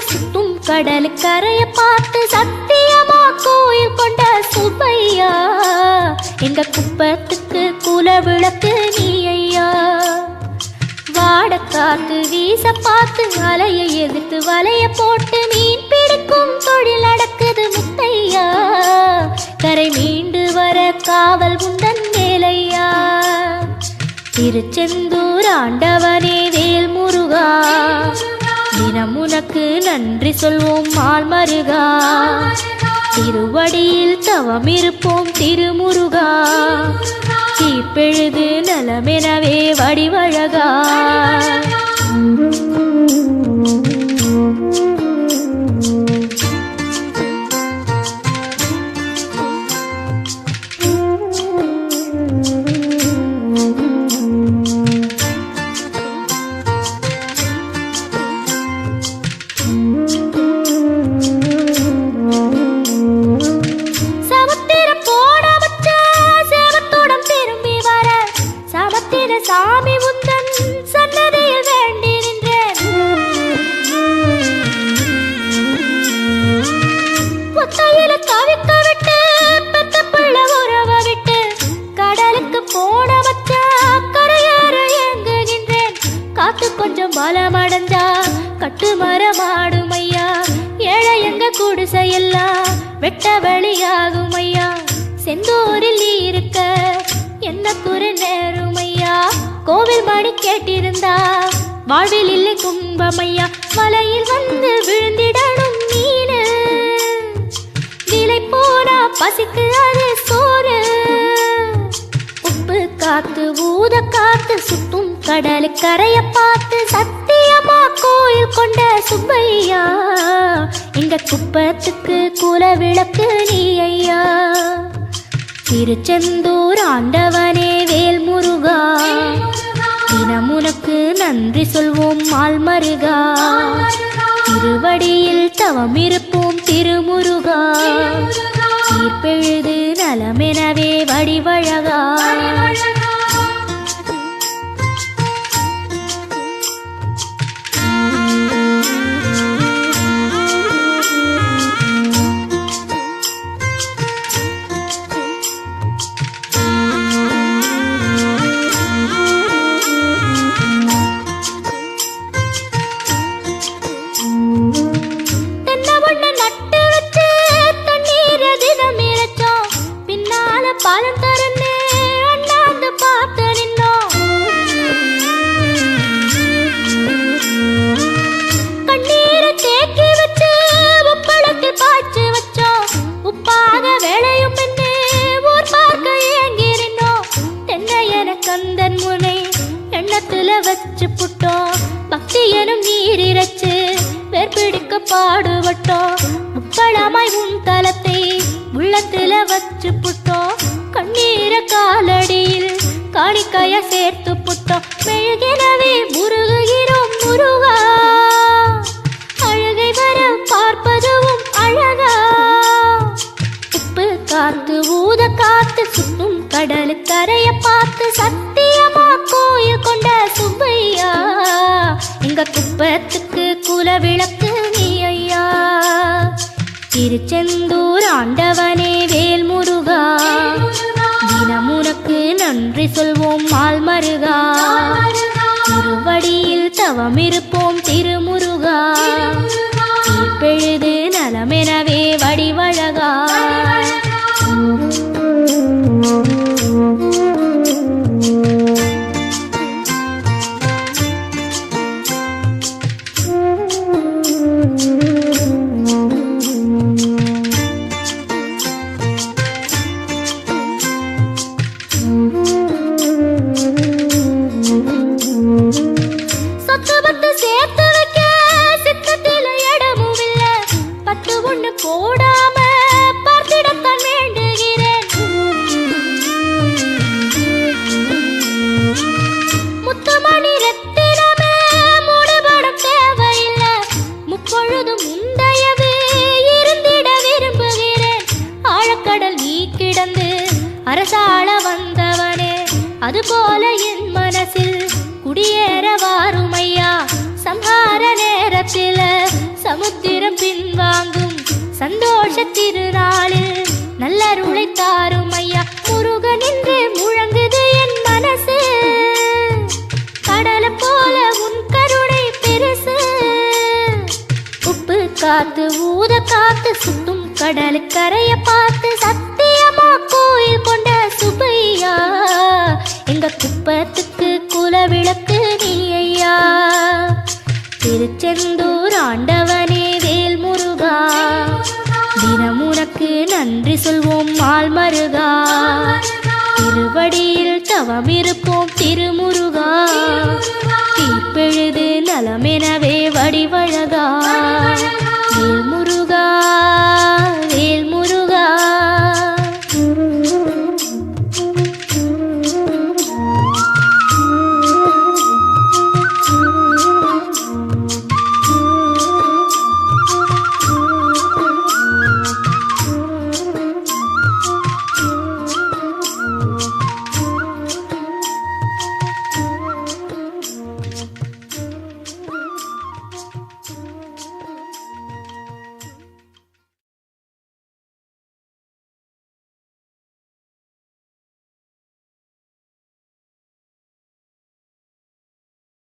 சுத்தும் கடலுக்கரைய பார்த்து சத்தியமா கோயில் கொண்ட சுப்பையா எங்க குப்பத்துக்கு குல விளக்கு நீ ஐயா. வாட காத்து வீச பார்த்து அலையை எதிர்த்து வலைய போட்டு மீன் பிடிக்கும் தொழில் நடக்குது முத்தையா. கரை மீண்டு வர காவல் உந்தன் வேலையா. திருச்செந்தூர் ஆண்டவனே வேல் முருகா தினம் உனக்கு நன்றி சொல்வோம் மால் மருகா. திருவடியில் தவம் இருப்போம் திருமுருகா. தீப்பெழுது நலமெனவே வடிவழகா. சாமி உந்தன் சன்னதியில் வேண்டி நின்றேன். ஒத்தையில தவிக்க விட்டு பெத்த பிள்ளை உறவ விட்டு கடலுக்கு போன வச்சா கரையேற ஏங்குகின்றேன். காத்து கொஞ்சம் பலமடைஞ்சா கட்டு மரமாடும் ஐயா. ஏழை எங்க குடிசையெல்லாம் வெட்ட வெளியாகும் ஐயா. செந்தூரில் நீ இருக்க என்ன குறை நேரும் ஐயா. கோவில் மணி கேட்டிருந்தா வாழ்வில் இல்லை கும்பமையா. வலையில் வந்து விழுந்திடணும் மீனு விலை போனா பசிக்கு அது சோறு. உப்பு காத்து ஊத காத்து சுத்தும் கடலுக்கரைய பார்த்து சத்தியமா கோயில் கொண்ட சுப்பையா எங்க குப்பத்துக்கு குல விளக்கு நீ ஐயா. திருச்செந்தூர் ஆண்டவனே வேல் முருகா தினம் உனக்கு நன்றி சொல்வோம் மால் மருகா. திருவடியில் தவம் இருப்போம் திருமுருகா. தீர்ப்பெழுது நலமெனவே வடிவழகா. பாலம் தரனே அண்ணாந்து பார்த்து நின்னோம். கண்ணீரை தேக்கி வச்சு உப்பளத்தில் பாய்ச்சி வச்சோம். உப்பாக வேலையும் என்னே ஊர் பார்க்க ஏங்கிருந்தோம். தென்னை என கந்தன் முனை எண்ணத்துல வச்சு புட்டோம். பக்தி எனும் நீர் இறைச்சு வேர்பிடிக்க பாடுபட்டோம். உப்பளமாய் உன் தலத்தை உள்ளத்துல வச்சு புட்டோம். கண்ணீர காலடியில் காணிக்கைய சேர்த்து புட்டோம். மெழுகினவே முருகுகிறோம் முருகா. அழகை வர பார்ப்பதுவும் அழகா. உப்பு காத்து ஊத காத்து சுத்தும் கடலுக்கரைய பார்த்து சத்தியமா கோயில் கொண்ட சுப்பையா எங்க குப்பத்துக்கு குல விளக்கு நீ ஐயா. திருச்செந்தூர் ஆண்டவனே வேல் முருகா தினம் உனக்கு நன்றி சொல்வோம் மால் மருகா. திருவடியில் தவம் இருப்போம் திருமுருகா. தீர்ப்பெழுது நலமெனவே வடிவழகா. சேர்த்து வைக்க சித்தத்தில இடமும் இல்ல. பத்து ஒண்ணு போடாம பார்த்திடத்தான் வேண்டுகிறேன். முத்துமணி ரத்தினமே மூடுபடம் தேவையில்லை. முப்பொழுதும் முந்தையவே இருந்திட விரும்புகிறேன். ஆழக்கடல் நீ கிடந்து அரசாள வந்தவனே அதுபோல என் மனசில் குடியேற வாருமையா. சம்ஹார நேர நேரத்தில சமுத்திரம் பின்வாங்கும் சந்தோஷ திருநாளில் நல்லருளை தாரும் ஐயா முருகன் என்று முழங்குது என் மனசு கடலை போல உன் கருணை பெருசு உப்பு காத்து ஊத காத்து சுத்தும் கடலுக்கரைய பார்த்து சத்தியமா கோயில் கொண்ட சுப்பையா எங்க குப்பத்துக்கு குலவிளக்கு நீ ஐயா திருச்செந்தூர் ஆண்டவனே வேல் முருகா தினம் உனக்கு நன்றி சொல்வோம் மால் மருகா திருவடியில் தவம் இருப்போம் திருமுருகா தீர்ப்பெழுது நலமெனவே வடிவழகா வேல்